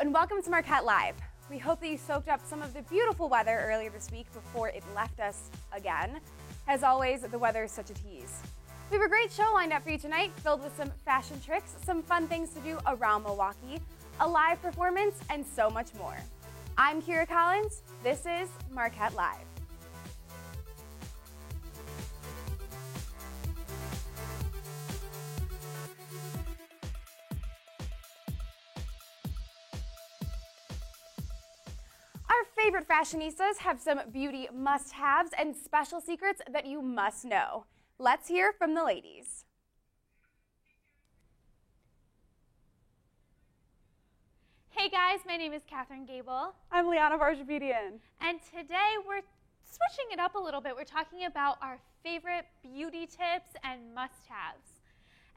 and welcome to Marquette Live. We hope that you soaked up some of the beautiful weather earlier this week before it left us again. As always, the weather is such a tease. We have a great show lined up for you tonight, filled with some fashion tricks, some fun things to do around Milwaukee, a live performance, and so much more. I'm Kira Collins. This is Marquette Live. Our favorite fashionistas have some beauty must-haves and special secrets that you must know. Let's hear from the ladies. Hey guys, my name is Catherine Gable. I'm Liana Varjabedian. And today we're switching it up a little bit. We're talking about our favorite beauty tips and must-haves.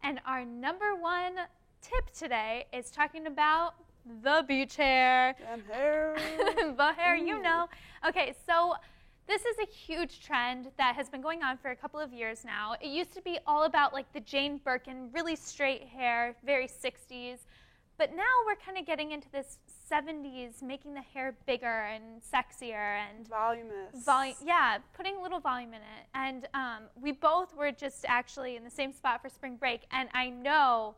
And our number one tip today is talking about the beach hair. Damn hair. The hair, Ooh. you know. Okay, so this is a huge trend that has been going on for a couple of years now. It used to be all about like the Jane Birkin, really straight hair, very 60s. But now we're kind of getting into this 70s, making the hair bigger and sexier and Voluminous. Yeah, putting a little volume in it. And we both were just actually in the same spot for spring break. And I know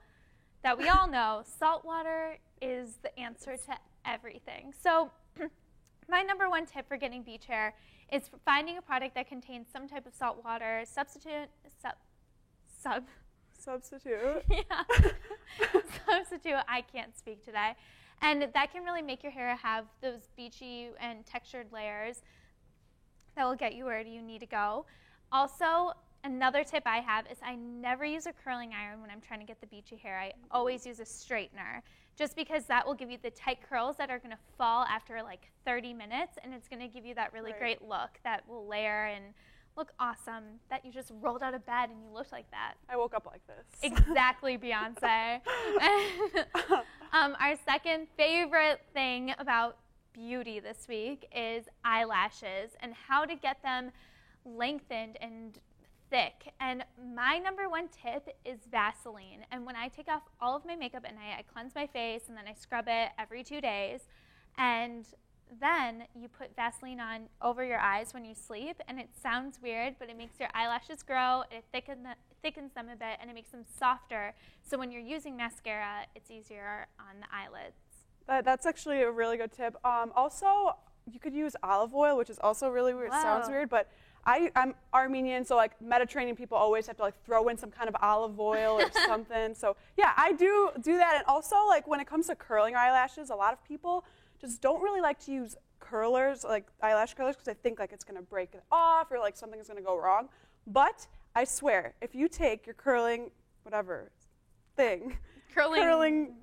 that we all know salt water is the answer to everything. So my number one tip for getting beach hair is finding a product that contains some type of salt water substitute. Yeah. Substitute, I can't speak today. And that can really make your hair have those beachy and textured layers that will get you where you need to go. Also, another tip I have is I never use a curling iron when I'm trying to get the beachy hair. I always use a straightener, just because that will give you the tight curls that are going to fall after like 30 minutes, and it's going to give you that really great look that will layer and look awesome, that you just rolled out of bed and you looked like that. I woke up like this. Exactly, Beyonce. Our second favorite thing about beauty this week is eyelashes and how to get them lengthened and thick. And my number one tip is Vaseline. And when I take off all of my makeup at night, I cleanse my face and then I scrub it every 2 days. And then you put Vaseline on over your eyes when you sleep, and it sounds weird, but it makes your eyelashes grow, it thickens them a bit, and it makes them softer. So when you're using mascara, it's easier on the eyelids. That's actually a really good tip. Also, you could use olive oil, which is also really weird. It sounds weird, but I'm Armenian, so like Mediterranean people always have to like throw in some kind of olive oil or something. So yeah, I do that. And also, like when it comes to curling your eyelashes, a lot of people just don't really like to use curlers, like eyelash curlers, because I think like it's going to break it off or like something's going to go wrong. But I swear, if you take your curling whatever thing, curling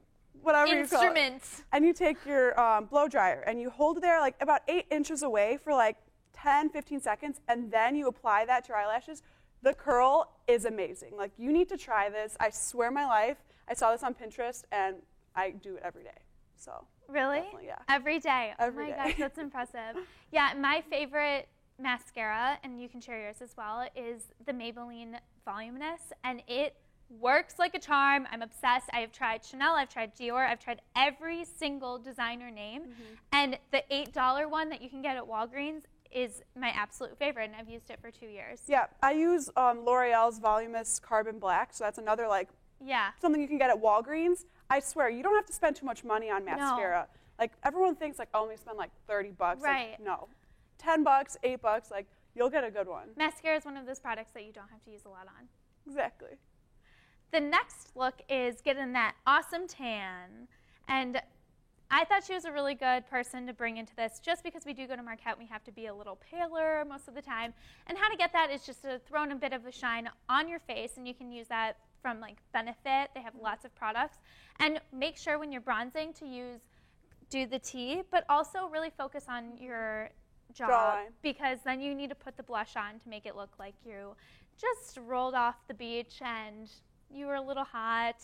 whatever instrument, you call it, and you take your blow dryer and you hold it there like about 8 inches away for like 10, 15 seconds, and then you apply that to your eyelashes, the curl is amazing. Like, you need to try this. I swear my life, I saw this on Pinterest, and I do it every day. So really? Yeah. Every day? Every day. day. Oh my gosh, that's impressive. Yeah, my favorite mascara, and you can share yours as well, is the Maybelline Voluminous, and it works like a charm. I'm obsessed. I have tried Chanel, I've tried Dior, I've tried every single designer name, and the $8 one that you can get at Walgreens is my absolute favorite, and I've used it for 2 years. Yeah, I use L'Oreal's Voluminous Carbon Black, so that's another like something you can get at Walgreens. I swear, you don't have to spend too much money on mascara. No. Like, everyone thinks like, oh, let me spend like $30. Right. Like, no, $10, $8, like you'll get a good one. Mascara is one of those products that you don't have to use a lot on. Exactly. The next look is getting that awesome tan, and I thought she was a really good person to bring into this, just because we do go to Marquette, we have to be a little paler most of the time. And how to get that is just to throw in a bit of a shine on your face, and you can use that from like Benefit. They have lots of products. And make sure when you're bronzing to do the T, but also really focus on your jawline, because then you need to put the blush on to make it look like you just rolled off the beach and you were a little hot.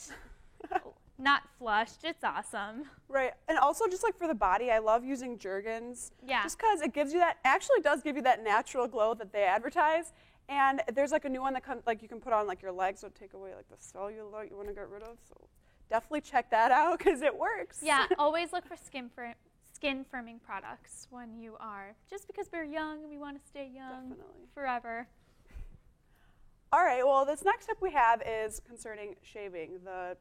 Not flushed. It's awesome. Right. And also just like for the body, I love using Jergens. Yeah. Just because it gives you that, actually does give you that natural glow that they advertise. And there's like a new one that you can put on like your legs, so take away like the cellulite you want to get rid of. So definitely check that out because it works. Yeah, always look for skin firming products when you are, just because we're young and we want to stay young forever. All right, well, this next tip we have is concerning shaving, the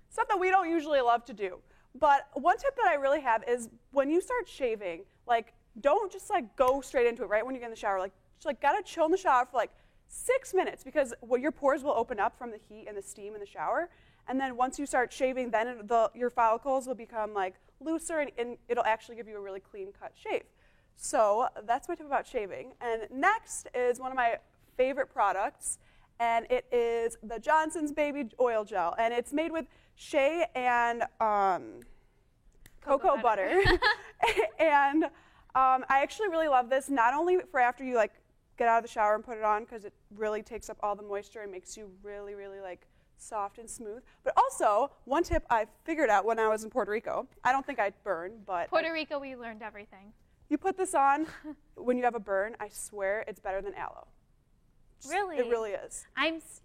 stuff that we don't usually love to do. But one tip that I really have is when you start shaving, like, don't just like go straight into it right when you get in the shower. Like, just like gotta chill in the shower for like 6 minutes because your pores will open up from the heat and the steam in the shower. And then once you start shaving, then your follicles will become like looser and it'll actually give you a really clean cut shave. So that's my tip about shaving. And next is one of my favorite products, and it is the Johnson's Baby Oil Gel. And it's made with shea and cocoa butter. And I actually really love this, not only for after you like get out of the shower and put it on because it really takes up all the moisture and makes you really, really like soft and smooth. But also, one tip I figured out when I was in Puerto Rico, I don't think I'd burn, but Puerto Rico, we learned everything. You put this on when you have a burn, I swear it's better than aloe. Really? It really is.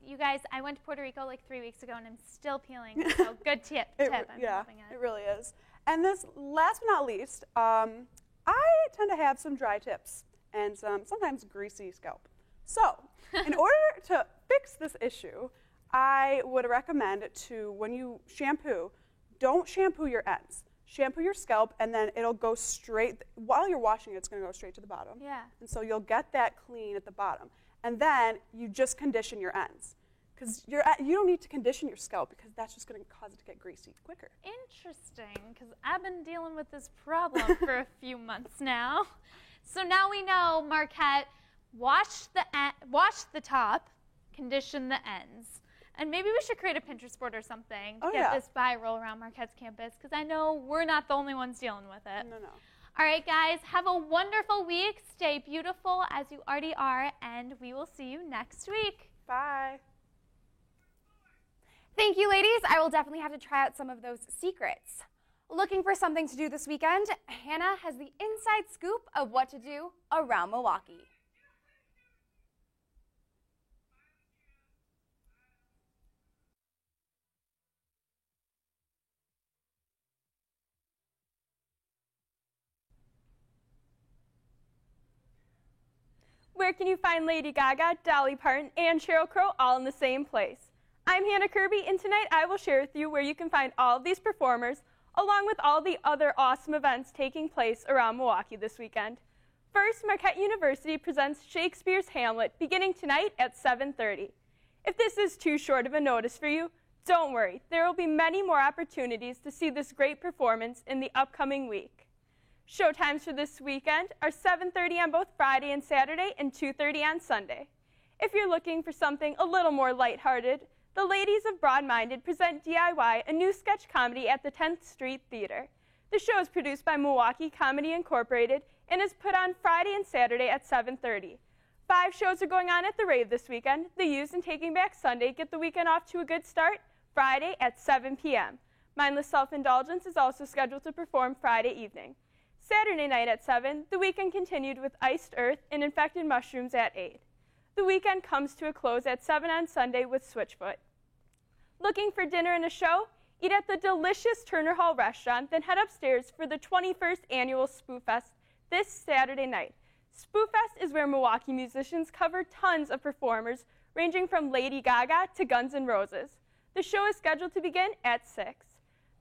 You guys, I went to Puerto Rico like 3 weeks ago and I'm still peeling, so good tip. I'm loving it. It really is. And this, last but not least, I tend to have some dry tips and sometimes greasy scalp. So, in order to fix this issue, I would recommend to, when you shampoo, don't shampoo your ends. Shampoo your scalp, and then it'll go straight, while you're washing it, it's going to go straight to the bottom. Yeah. And so you'll get that clean at the bottom. And then you just condition your ends. Because you don't need to condition your scalp because that's just going to cause it to get greasy quicker. Interesting, because I've been dealing with this problem for a few months now. So now we know, Marquette, wash the top, condition the ends. And maybe we should create a Pinterest board or something to get this viral around Marquette's campus, because I know we're not the only ones dealing with it. No. All right, guys, have a wonderful week. Stay beautiful as you already are, and we will see you next week. Bye. Thank you, ladies. I will definitely have to try out some of those secrets. Looking for something to do this weekend? Hannah has the inside scoop of what to do around Milwaukee. Where can you find Lady Gaga, Dolly Parton, and Sheryl Crow all in the same place? I'm Hannah Kirby, and tonight I will share with you where you can find all of these performers, along with all the other awesome events taking place around Milwaukee this weekend. First, Marquette University presents Shakespeare's Hamlet beginning tonight at 7:30. If this is too short of a notice for you, don't worry. There will be many more opportunities to see this great performance in the upcoming week. Showtimes for this weekend are 7:30 on both Friday and Saturday and 2:30 on Sunday. If you're looking for something a little more lighthearted, the ladies of Broad-Minded present DIY, a new sketch comedy at the 10th Street Theater. The show is produced by Milwaukee Comedy Incorporated and is put on Friday and Saturday at 7:30. 5 shows are going on at the Rave this weekend. The Used and Taking Back Sunday get the weekend off to a good start Friday at 7 p.m. Mindless Self-Indulgence is also scheduled to perform Friday evening. Saturday night at 7, the weekend continued with Iced Earth and Infected Mushrooms at 8. The weekend comes to a close at 7 on Sunday with Switchfoot. Looking for dinner and a show? Eat at the delicious Turner Hall restaurant, then head upstairs for the 21st annual Spoo Fest this Saturday night. Spoo Fest is where Milwaukee musicians cover tons of performers, ranging from Lady Gaga to Guns N' Roses. The show is scheduled to begin at 6.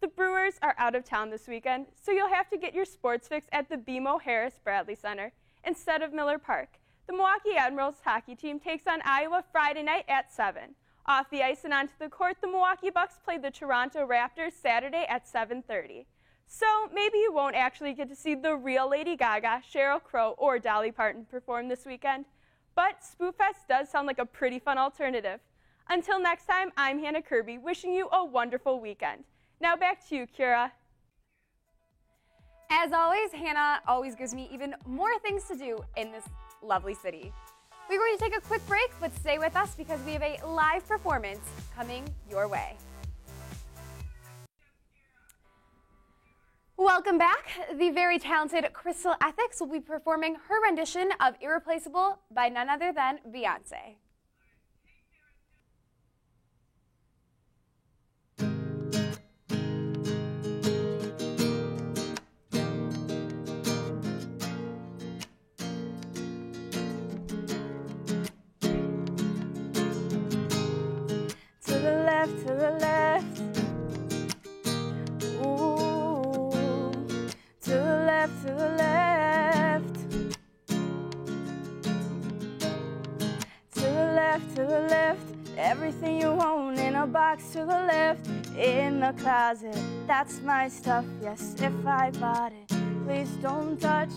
The Brewers are out of town this weekend, so you'll have to get your sports fix at the BMO Harris Bradley Center instead of Miller Park. The Milwaukee Admirals hockey team takes on Iowa Friday night at 7. Off the ice and onto the court, the Milwaukee Bucks play the Toronto Raptors Saturday at 7:30. So maybe you won't actually get to see the real Lady Gaga, Sheryl Crow, or Dolly Parton perform this weekend, but Spoo Fest does sound like a pretty fun alternative. Until next time, I'm Hannah Kirby, wishing you a wonderful weekend. Now back to you, Kira. As always, Hannah always gives me even more things to do in this lovely city. We're going to take a quick break, but stay with us because we have a live performance coming your way. Welcome back. The very talented Crystal Ethics will be performing her rendition of Irreplaceable by none other than Beyonce. left, to the left. Ooh, to the left, to the left. To the left, to the left. Everything you own in a box to the left. In the closet, that's my stuff. Yes, if I bought it, please don't touch.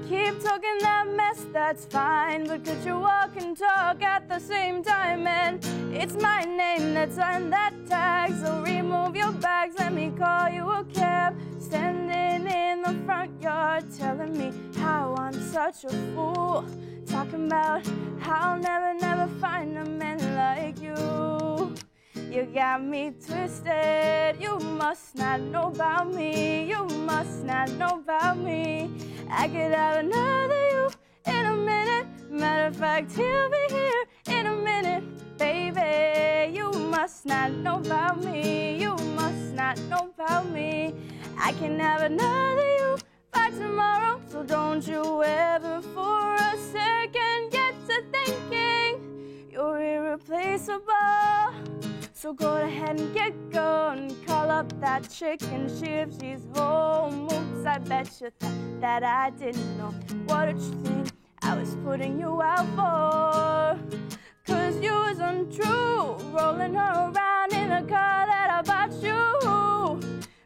Keep talking that mess, that's fine. But could you walk and talk at the same time? And it's my name that's on that tag. So remove your bags, let me call you a cab. Standing in the front yard, telling me how I'm such a fool. Talking about how I'll never, never find a man like you. You got me twisted, you must not know about me. You must not know about me. I could have another you in a minute. Matter of fact, he'll be here in a minute. Baby, you must not know about me. You must not know about me. I can have another you by tomorrow. So don't you ever for a second get to thinking you're irreplaceable. So go ahead and get going. Call up that chick and see if she's home. Oops, I bet you that I didn't know. What did you think I was putting you out for? 'Cause you was untrue, rolling her around in a car that I bought you.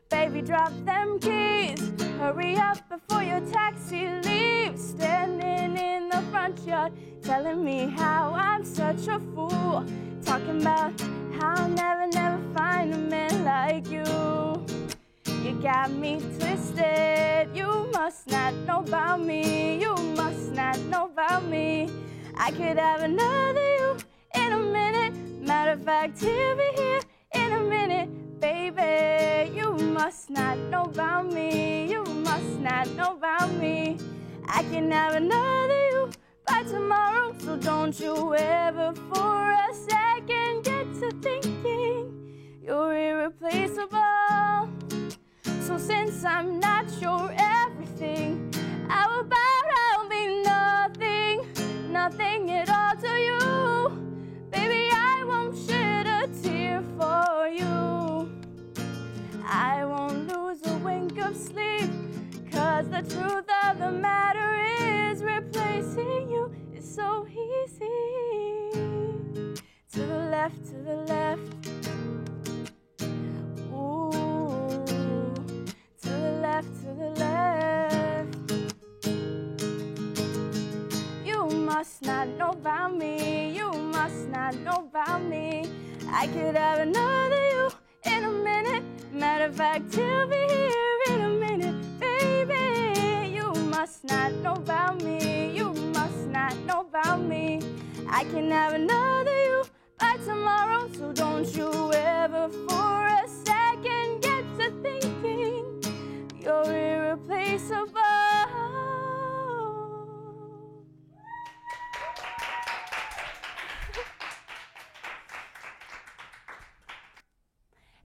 Baby, drop them keys. Hurry up before your taxi leaves. Standing in the front yard, telling me how I'm such a fool. Talking about how I'll never, never find a man like you. You got me twisted. You must not know about me. You must not know about me. I could have another you in a minute. Matter of fact, he'll be here in a minute. Baby, you must not know about me. You must not know about me. I can have another you by tomorrow. So don't you ever for a second get to thinking you're irreplaceable. So since I'm not your everything, how about I'll be nothing, nothing at all to you. Baby, I won't shed a tear for you. I won't lose a wink of sleep, 'cause the truth of the matter is replacing you is so easy. To the left, to the left. Ooh, to the left, to the left. You must not know about me. You must not know about me. I could have another you in a minute. Matter of fact, he'll be here in a minute. Baby, you must not know about me. You must not know about me. I can have another you by tomorrow. So don't you ever for a second get to thinking you're irreplaceable.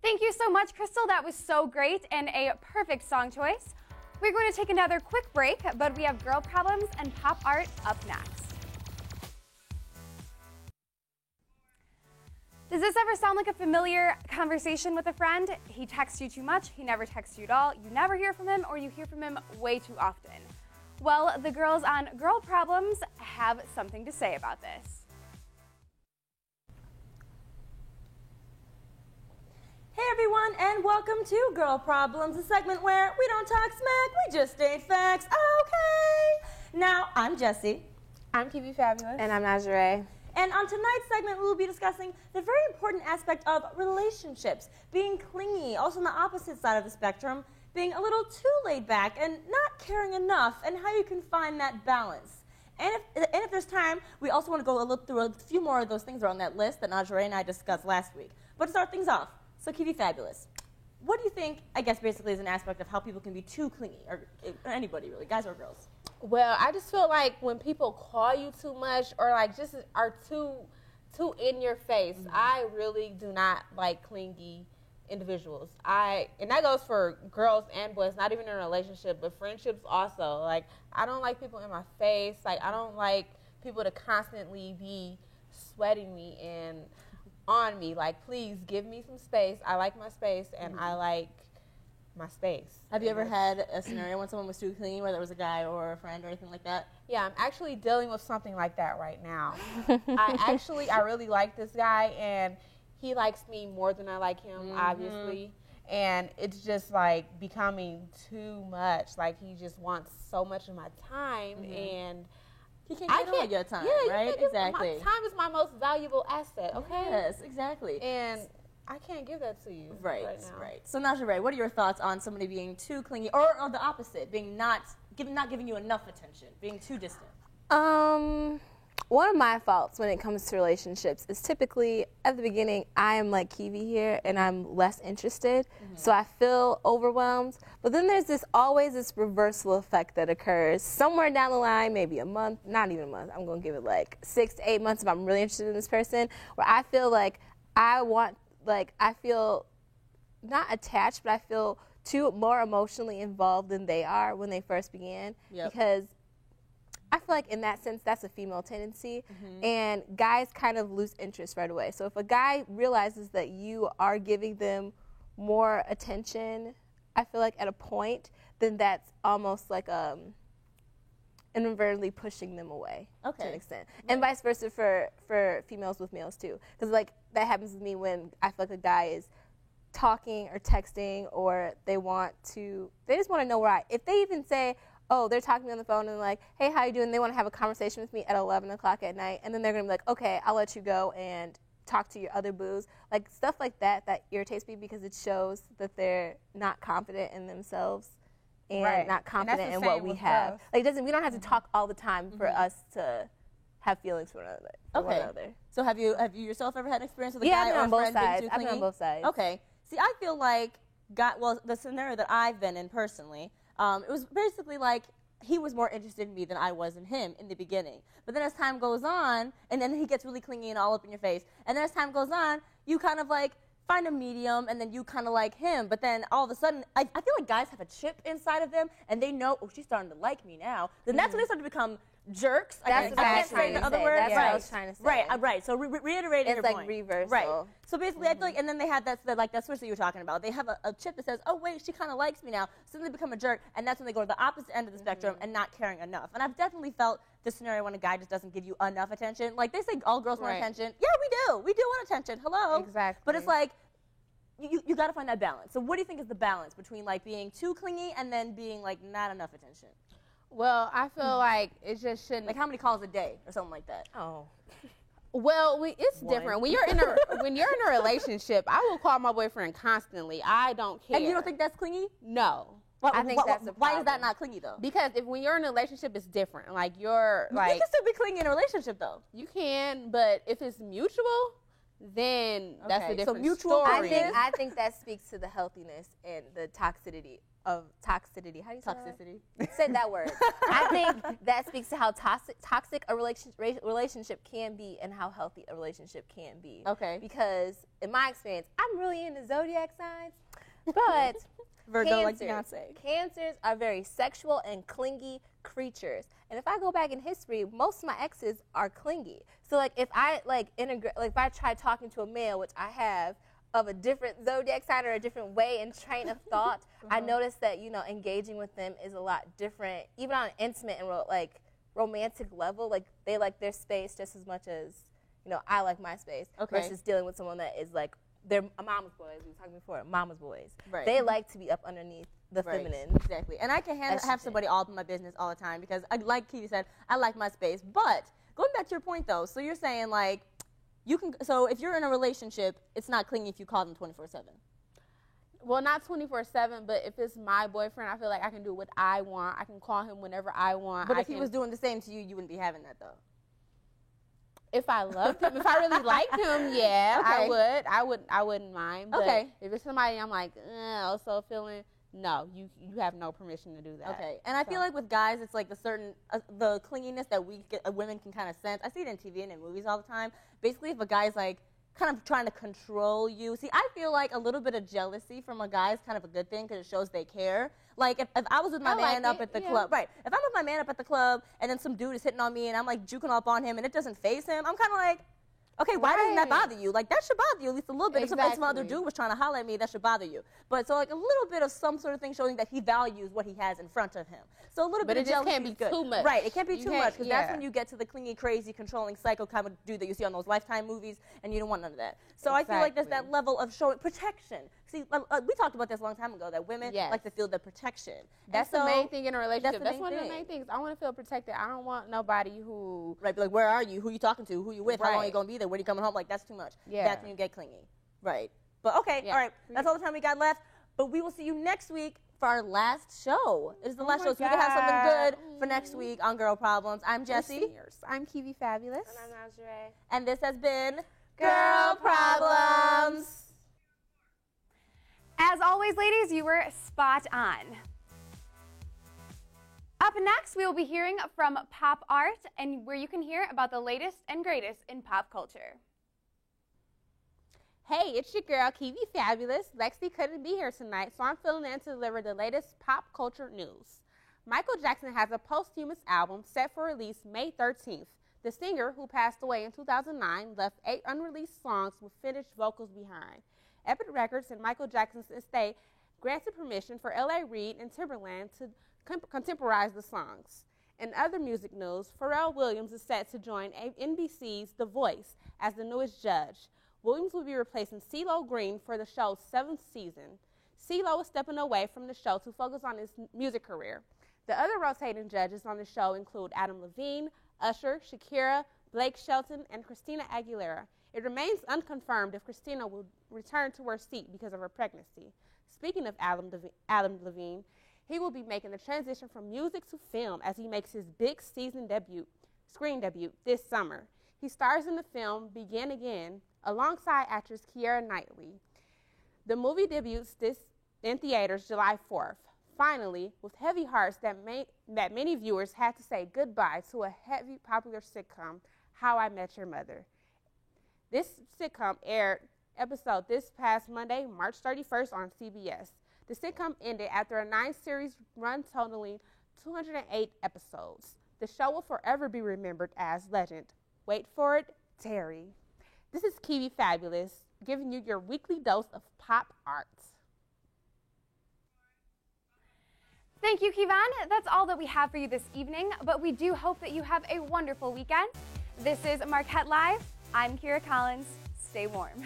Thank you so much, Crystal. That was so great and a perfect song choice. We're going to take another quick break, but we have Girl Problems and Pop Art up next. Does this ever sound like a familiar conversation with a friend? He texts you too much, he never texts you at all, you never hear from him, or you hear from him way too often. Well, the girls on Girl Problems have something to say about this. Hey everyone, and welcome to Girl Problems, a segment where we don't talk smack, we just state facts, okay? Now, I'm Jessie. I'm Kiwi Fabulous. And I'm Nazare. And on tonight's segment, we will be discussing the very important aspect of relationships, being clingy, also on the opposite side of the spectrum, being a little too laid back and not caring enough, and how you can find that balance. And if there's time, we also want to go through a few more of those things that are on that list that Nazare and I discussed last week. But to start things off, so Kiwi Fabulous, what do you think, I guess basically is an aspect of how people can be too clingy, or anybody really, guys or girls? Well, I just feel like when people call you too much or like just are too in your face, I really do not like clingy individuals. And that goes for girls and boys, not even in a relationship, but friendships also. Like, I don't like people in my face. Like, I don't like people to constantly be sweating me and on me. Like, please give me some space. I like my space, and I like my space. Have you ever had a scenario when someone was too clingy, whether it was a guy or a friend or anything like that? Yeah, I'm actually dealing with something like that right now. I really like this guy, and he likes me more than I like him, obviously. And it's just like becoming too much. Like, he just wants so much of my time, and he can't get all your time, right? Exactly. My time is my most valuable asset. Okay. Yes, exactly. And I can't give that to you right now. Right. So now, Sheree, what are your thoughts on somebody being too clingy, or the opposite, being not giving you enough attention, being too distant? One of my faults when it comes to relationships is typically at the beginning I am like Kiwi here and I'm less interested, so I feel overwhelmed. But then there's always this reversal effect that occurs somewhere down the line, maybe a month, not even a month. I'm gonna give it like 6 to 8 months if I'm really interested in this person, where I feel like I feel not attached, but I feel more emotionally involved than they are when they first began, because I feel like in that sense, that's a female tendency, and guys kind of lose interest right away. So if a guy realizes that you are giving them more attention, I feel like at a point, then that's almost like inadvertently pushing them away to an extent. Right. And vice versa for females with males too. Because like that happens with me when I feel like a guy is talking or texting, or they just want to know if they even say, oh, they're talking to me on the phone and like, hey, how you doing? They want to have a conversation with me at 11 o'clock at night, and then they're going to be like, okay, I'll let you go and talk to your other boos. Like, stuff like that irritates me because it shows that they're not confident in themselves and not confident in what we have. Like, we don't have to talk all the time for us to have feelings for one another. So have you yourself ever had an experience with a guy or a friend being too clingy? I've been on both sides. Okay. See, I feel like the scenario that I've been in personally, it was basically like he was more interested in me than I was in him in the beginning. But then as time goes on, and then he gets really clingy and all up in your face, and then as time goes on, you kind of like find a medium, and then you kind of like him. But then all of a sudden, I feel like guys have a chip inside of them, and they know, oh, she's starting to like me now. Then that's when they start to become jerks. That's what I was trying to say. That's what I was trying to say. Right. So reiterating your point. It's like reversal. Right. So basically, I feel like, and then they have that switch that you were talking about. They have a chip that says, oh, wait, she kind of likes me now. So then they become a jerk, and that's when they go to the opposite end of the spectrum and not caring enough. And I've definitely felt the scenario when a guy just doesn't give you enough attention. Like, they say all girls want attention. Yeah, we do. We do want attention. Hello. Exactly. But it's like, you got to find that balance. So what do you think is the balance between, like, being too clingy and then being, like, not enough attention? Well, I feel like it just shouldn't. Like, how many calls a day or something like that? Oh. Well, it's different. When you're in a relationship, I will call my boyfriend constantly. I don't care. And you don't think that's clingy? No. I think that's a problem. Why is that not clingy though? Because when you're in a relationship, it's different. Like you can still be clingy in a relationship though. You can, but if it's mutual, then that's a different so mutual story. I think that speaks to the healthiness and the toxicity. How do you say toxicity? Say that word. I think that speaks to how toxic a relationship can be and how healthy a relationship can be. Okay. Because in my experience, I'm really into zodiac signs, but Virgo, like Beyonce. Cancers are very sexual and clingy creatures. And if I go back in history, most of my exes are clingy. So like if I if I try talking to a male, which I have, of a different zodiac sign or a different way and train of thought, I noticed that, engaging with them is a lot different, even on an intimate and romantic level. Like they like their space just as much as, I like my space versus dealing with someone that is like, they're a mama's boys. We were talking before, mama's boys. Right. They like to be up underneath the feminine. Exactly. And I can have somebody all up in my business all the time because, like Katie said, I like my space. But going back to your point, though, so you're saying, like, so if you're in a relationship, it's not clingy if you call them 24/7. Well, not 24/7, but if it's my boyfriend, I feel like I can do what I want. I can call him whenever I want. But if he was doing the same to you, you wouldn't be having that, though. If I loved him, if I really liked him, yeah, okay. I wouldn't mind. But if it's somebody I'm like, also feeling, no, you have no permission to do that. Okay, and I feel like with guys, it's like the clinginess that women can kind of sense. I see it in TV and in movies all the time. Basically, if a guy's like kind of trying to control you. See, I feel like a little bit of jealousy from a guy is kind of a good thing because it shows they care. Like, if I was with my man up at the club, right, if I'm with my man up at the club and then some dude is hitting on me and I'm, like, juking up on him and it doesn't faze him, I'm kind of like, Okay, why doesn't that Right. bother you? Like, that should bother you at least a little bit. If some other Exactly. dude was trying to holler at me, that should bother you. But so, like, a little bit of some sort of thing showing that he values what he has in front of him. So a little But bit it of just jealousy can't be is good. too much. Right, it can't be You too can't- much, because that's yeah. when you get to the clingy, crazy, controlling, psycho kind of dude that you see on those Lifetime movies, and you don't want none of that. So I feel like there's that Exactly. level of showing protection. See, we talked about this a long time ago, that women Yes. like to feel the protection. That's And the so- main thing in a relationship. That's main one of the thing. main things. I want to feel protected. I don't want nobody who. Right, be like, where are you? Who you talking to? Who you with? How long Right. you gonna be there? When you coming home? Like, that's too much. Yeah. That's when you get clingy. Right. But okay, Yeah. all right. That's all the time we got left. But we will see you next week for our last show. It is the last my show, so we can have something God. good for next week on Girl Problems. I'm Jessie, I'm Kiwi Fabulous. And I'm Nazare. and this has been Girl Problems. As always, ladies, you were spot on. Up next, we will be hearing from Pop Art, and where you can hear about the latest and greatest in pop culture. Hey, it's your girl, Kiwi Fabulous. Lexi couldn't be here tonight, so I'm filling in to deliver the latest pop culture news. Michael Jackson has a posthumous album set for release May 13th. The singer, who passed away in 2009, left 8 unreleased songs with finished vocals behind. Epic Records and Michael Jackson's estate granted permission for L.A. Reid and Timberland to contemporize the songs. In other music news, Pharrell Williams is set to join NBC's The Voice as the newest judge. Williams will be replacing CeeLo Green for the show's 7th season. CeeLo is stepping away from the show to focus on his music career. The other rotating judges on the show include Adam Levine, Usher, Shakira, Blake Shelton, and Christina Aguilera. It remains unconfirmed if Christina will return to her seat because of her pregnancy. Speaking of Adam Levine, he will be making the transition from music to film as he makes his big screen debut this summer. He stars in the film Begin Again alongside actress Keira Knightley. The movie debuts in theaters July 4th. Finally, with heavy hearts that many viewers had to say goodbye to a heavy popular sitcom, How I Met Your Mother. This sitcom aired episode this past Monday, March 31st on CBS. The sitcom ended after a 9-series run totaling 208 episodes. The show will forever be remembered as legend. Wait for it, Terry. This is Kiwi Fabulous, giving you your weekly dose of pop art. Thank you, Kivan. That's all that we have for you this evening, but we do hope that you have a wonderful weekend. This is Marquette Live. I'm Kira Collins. Stay warm.